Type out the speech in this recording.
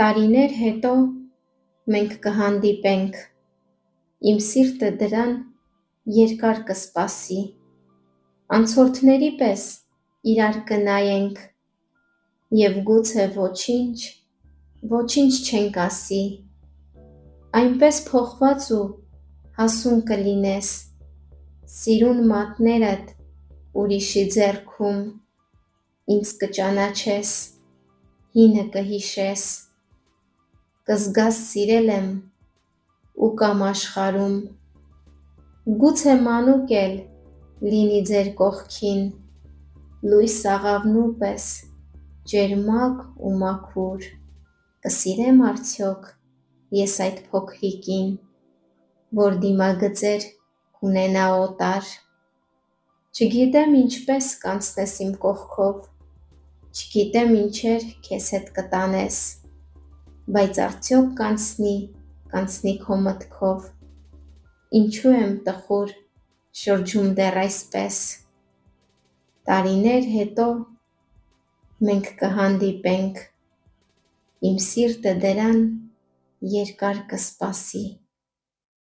Տարիներ հետո մենք կհանդիպենք, իմ սիրտը դրան երկար կսպասի, անցորդների պես իրար կնայենք և գուցե ոչինչ չենք ասի, այնպես փոխված ու հասուն կլինես, սիրուն մատներդ ուրիշի ձեռքում, ինձ կճանաչես, հինը կհիշես, կզգաս սիրել եմ ու կամ աշխարհում, գուցե մանուկ էլ լինի ձեր կողքին, լույս աղավնու պես ջերմակ ու մաքուր, կսիրեմ արդյոք ես այդ փոքրիկին, որ դիմագծեր կունենա օտար, չգիտեմ ինչպես կանցնես իմ կողքով, չգիտեմ ինչեր քեզ հետ կտանես, բայց արդյոք կանցնի քո մտքով, ինչու եմ տխուր շրջում դեռ այսպես, տարիներ հետո մենք կհանդիպենք, իմ սիրտը դրան երկար կսպասի,